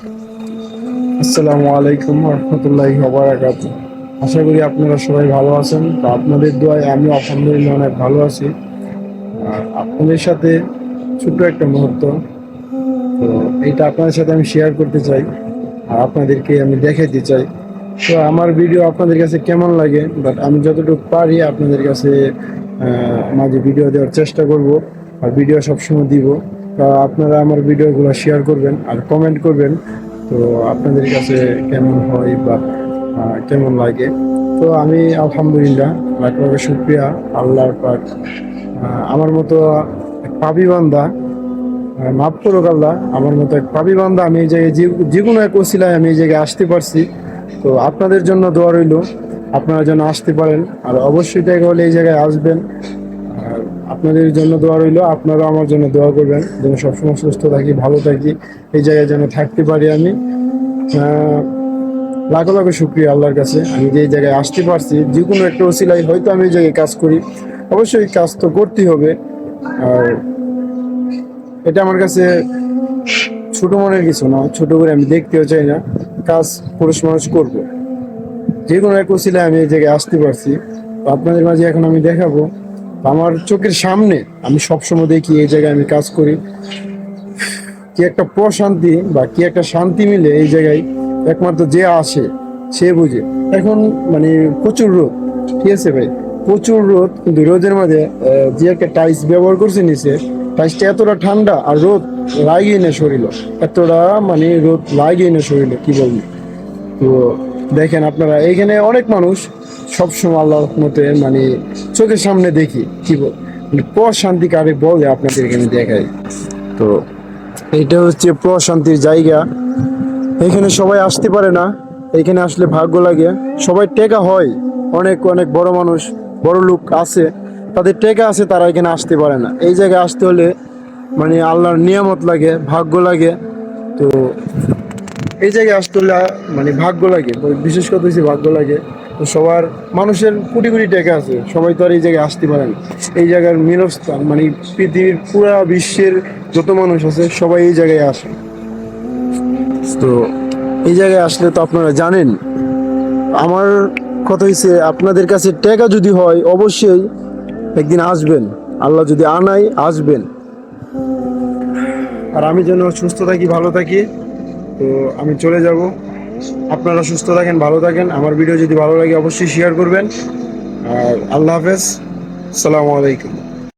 আসসালামু আলাইকুম রহমতুল্লাহি ওয়া বারাকাতুহু। আশা করি আপনারা সবাই ভালো আছেন। তো আপনাদের দোয়ায় আমি আলহামদুলিল্লাহ অনেক ভালো আছি। আর আপনাদের সাথে ছোট্ট একটা মুহূর্ত, তো এইটা আপনাদের সাথে আমি শেয়ার করতে চাই আর আপনাদেরকে আমি দেখাইতে চাই। তো আমার ভিডিও আপনাদের কাছে কেমন লাগে, বাট আমি যতটুকু পারি আপনাদের কাছে মাঝে ভিডিও দেওয়ার চেষ্টা করব আর ভিডিও সবসময় দিব। তো আপনারা আমার ভিডিওগুলো শেয়ার করবেন আর কমেন্ট করবেন, তো আপনাদের কাছে কেমন হয় বা কেমন লাগে। তো আমি আলহামদুলিল্লাহ লাখ লাখ শুক্রিয়া আল্লাহর পাক, আমার মতো এক পাপী বান্দা, মাফ করুক আল্লাহ, আমার মতো এক পাপী বান্দা আমি এই জায়গায় যে কোনো এক ওসিলায় আমি এই জায়গায় আসতে পারছি। তো আপনাদের জন্য দোয়া রইল, আপনারা যেন আসতে পারেন আর অবশ্যই টাকা হলে এই জায়গায় আসবেন। আর আপনাদের জন্য দোয়া রইল, আপনারাও আমার জন্য দোয়া করবেন যেন সবসময় সুস্থ থাকি, ভালো থাকি, এই জায়গায় যেন থাকতে পারি আমি। লাখো লাখো শুক্রিয়া আল্লাহর কাছে, আমি যে এই জায়গায় আসতে পারছি যে কোনো একটা ওসিলায়, হয়তো আমি এই জায়গায় কাজ করি, অবশ্যই কাজ তো করতেই হবে। আর এটা আমার কাছে ছোট মনের কিছু না, ছোট করে আমি দেখতেও চাই না, কাজ পুরুষ মানুষ করব। যে কোনো এক ওসিলায় আমি এই জায়গায় আসতে পারছি, তো আপনাদের মাঝে এখন আমি দেখাবো। আমার চোখের সামনে আমি সবসময় দেখি এই জায়গায় আমি কাজ করি, কি একটা প্রশান্তি বা কি একটা শান্তি মিলে এই জায়গায়, একমাত্র যে আসে সে বুঝে। এখন মানে প্রচুর রোদ, ঠিক আছে ভাই, প্রচুর রোদ, কিন্তু রোদের মাঝে যে একটা টাইস ব্যবহার করছে নিচে, টাইসটা এতটা ঠান্ডা আর রোদ লাগিয়ে না শরীর, এতটা মানে রোদ লাগিয়ে না শরীরে, কি বলবো। তো দেখেন আপনারা এইখানে অনেক মানুষ সবসময় আল্লাহর মতে মানে চোখের সামনে দেখি, কি বল মানে প্রশান্তি কারে বলে আপনাদের এখানে দেখায়। তো এইটা হচ্ছে প্রশান্তির জায়গা, এখানে সবাই আসতে পারে না, এখানে আসলে ভাগ্য লাগে। সবাই টেকা হয়, অনেক অনেক বড় মানুষ, বড় লোক আছে, তাদের টেকা আছে, তারা এখানে আসতে পারে না। এই জায়গায় আসতে হলে মানে আল্লাহর নিয়ামত লাগে, ভাগ্য লাগে। তো এই জায়গায় আসতে হলে মানে ভাগ্য লাগে, বিশেষ কথা হচ্ছে ভাগ্য লাগে। তো সবার মানুষের কোটি কোটি টাকা আছে, সবাই তো আর এই জায়গায় আসতে পারে না। এই জায়গার মিলস্থান মানে পৃথিবীর পুরা বিশ্বের যত মানুষ আছে সবাই এই জায়গায় আসে। তো এই জায়গায় আসলে তো আপনারা জানেন, আমার কথা হচ্ছে আপনাদের কাছে টাকা যদি হয় অবশ্যই একদিন আসবেন, আল্লাহ যদি আনাই আসবেন। আর আমি যেন সুস্থ থাকি, ভালো থাকি, তো আমি চলে যাব। আপনারা সুস্থ থাকেন, ভালো থাকেন, আমার ভিডিও যদি ভালো লাগে অবশ্যই শেয়ার করবেন। আর আল্লাহ হাফেজ, আসসালামু আলাইকুম।